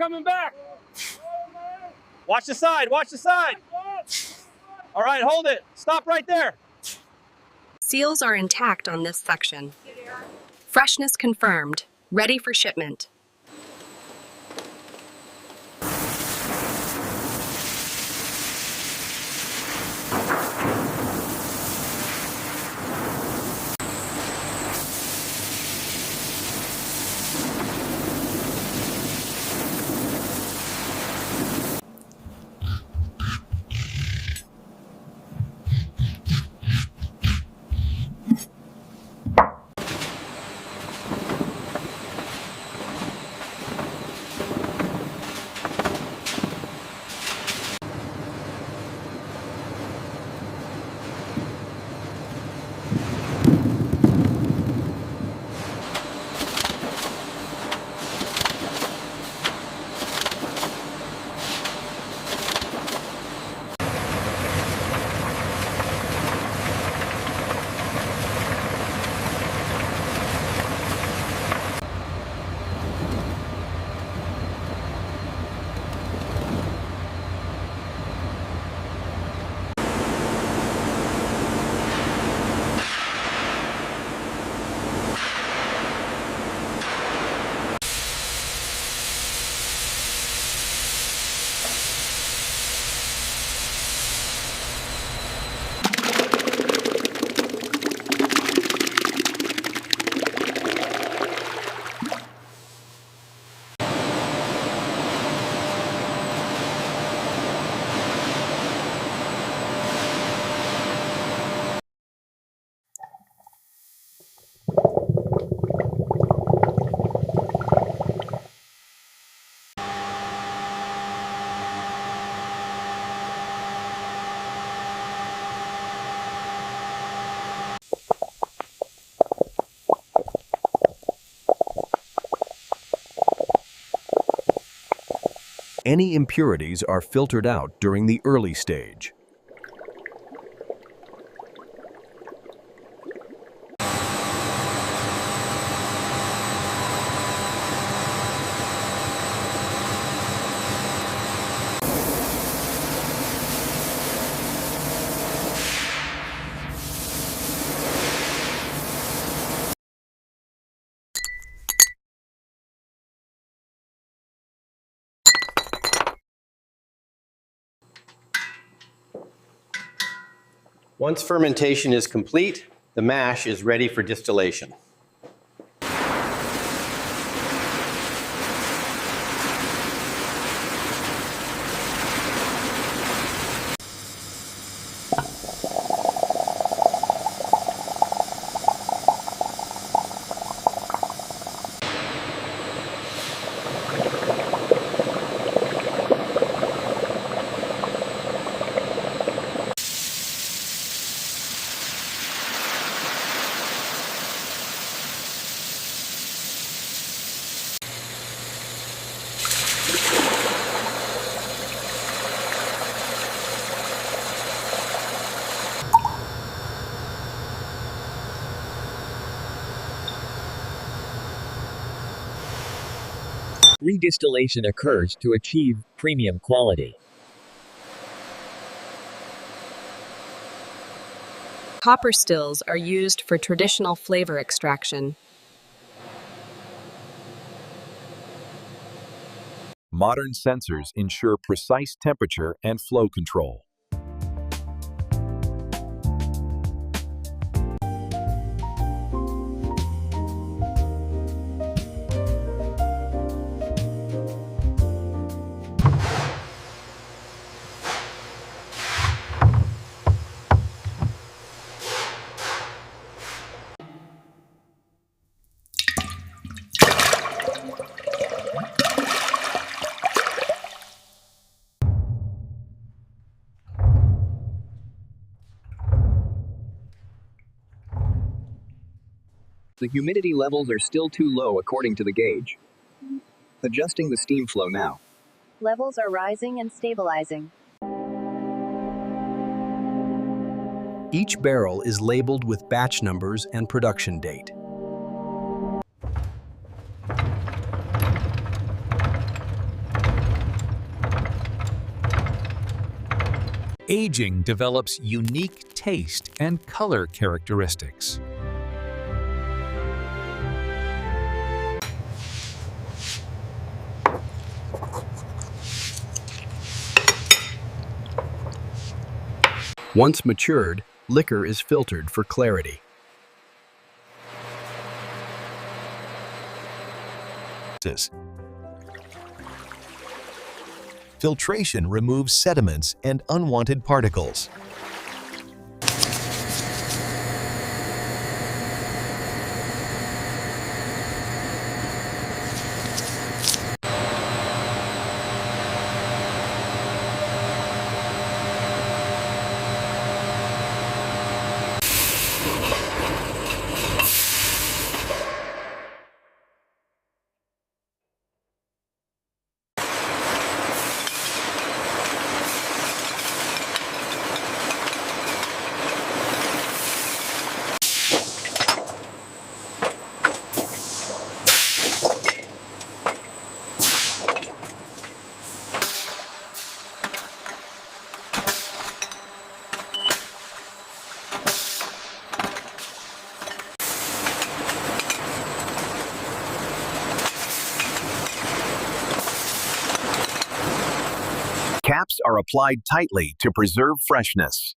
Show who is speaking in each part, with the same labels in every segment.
Speaker 1: coming back.
Speaker 2: Watch the side, watch the side. All right, hold it. Stop right there.
Speaker 3: Seals are intact on this section. Freshness confirmed. Ready for shipment.
Speaker 4: Any impurities are filtered out during the early stage.
Speaker 2: Once fermentation is complete, the mash is ready for distillation.
Speaker 5: Redistillation occurs to achieve premium quality.
Speaker 3: Copper stills are used for traditional flavor extraction.
Speaker 4: Modern sensors ensure precise temperature and flow control.
Speaker 6: The humidity levels are still too low according to the gauge. Adjusting the steam flow now.
Speaker 7: Levels are rising and stabilizing.
Speaker 4: Each barrel is labeled with batch numbers and production date.
Speaker 1: Aging develops unique taste and color characteristics.
Speaker 4: Once matured, liquor is filtered for clarity.
Speaker 8: Filtration removes sediments and unwanted particles.
Speaker 9: Caps are applied tightly to preserve freshness.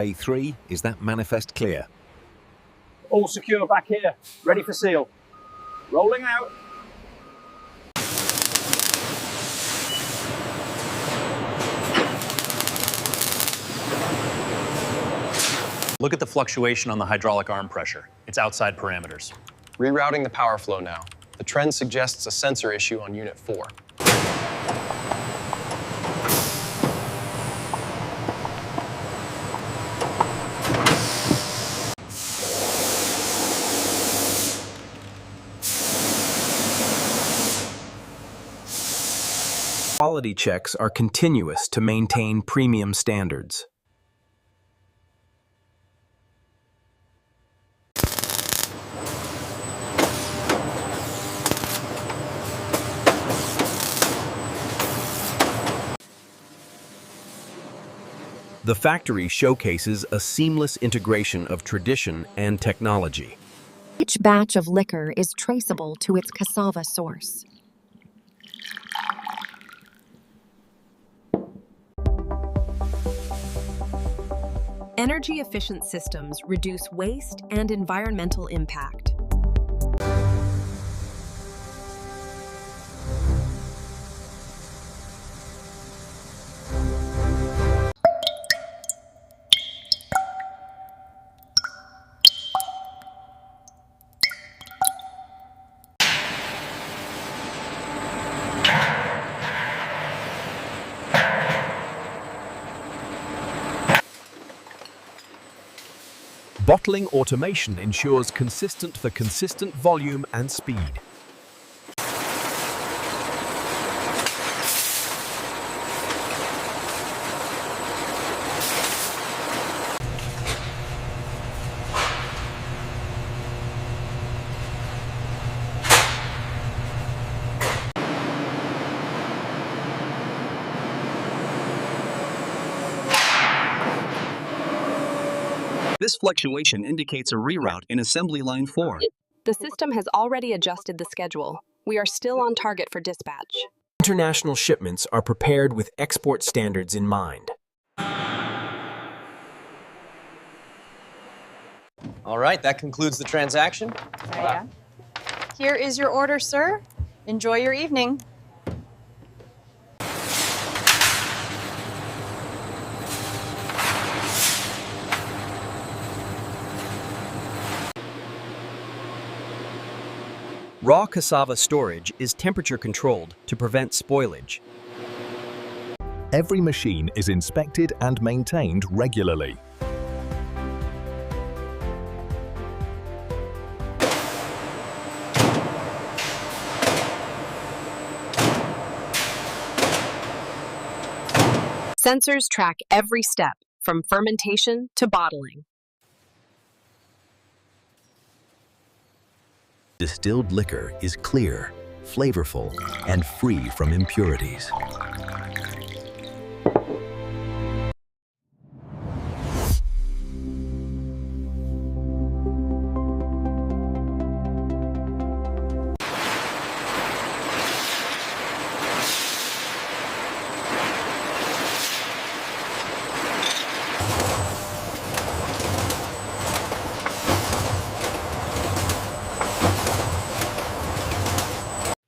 Speaker 10: A3, is that manifest clear?
Speaker 2: All secure back here, ready for seal. Rolling out.
Speaker 11: Look at the fluctuation on the hydraulic arm pressure. It's outside parameters.
Speaker 12: Rerouting the power flow now. The trend suggests a sensor issue on Unit 4.
Speaker 4: Quality checks are continuous to maintain premium standards. The factory showcases a seamless integration of tradition and technology.
Speaker 13: Each batch of liquor is traceable to its cassava source.
Speaker 3: Energy-efficient systems reduce waste and environmental impact.
Speaker 4: Bottling automation ensures consistent volume and speed.
Speaker 14: This fluctuation indicates a reroute in assembly line 4.
Speaker 3: The system has already adjusted the schedule. We are still on target for dispatch.
Speaker 4: International shipments are prepared with export standards in mind.
Speaker 15: All right, that concludes the transaction.
Speaker 16: Here is your order, sir. Enjoy your evening.
Speaker 4: Raw cassava storage is temperature controlled to prevent spoilage.
Speaker 8: Every machine is inspected and maintained regularly.
Speaker 3: Sensors track every step, from fermentation to bottling.
Speaker 8: Distilled liquor is clear, flavorful, and free from impurities.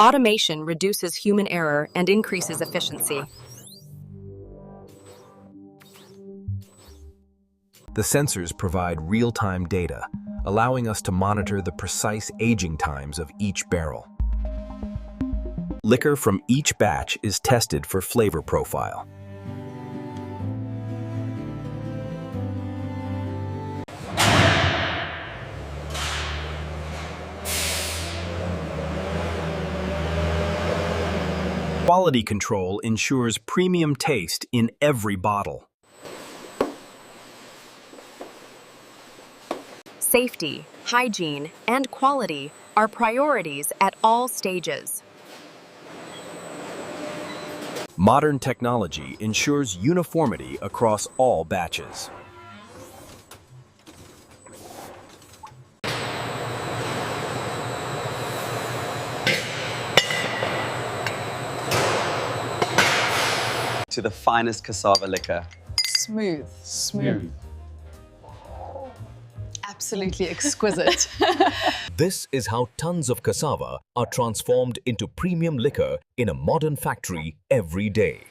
Speaker 3: Automation reduces human error and increases efficiency.
Speaker 4: The sensors provide real-time data, allowing us to monitor the precise aging times of each barrel. Liquor from each batch is tested for flavor profile. Quality control ensures premium taste in every bottle.
Speaker 3: Safety, hygiene, and quality are priorities at all stages.
Speaker 4: Modern technology ensures uniformity across all batches.
Speaker 17: To the finest cassava liquor.
Speaker 16: Smooth. Absolutely exquisite.
Speaker 10: This is how tons of cassava are transformed into premium liquor in a modern factory every day.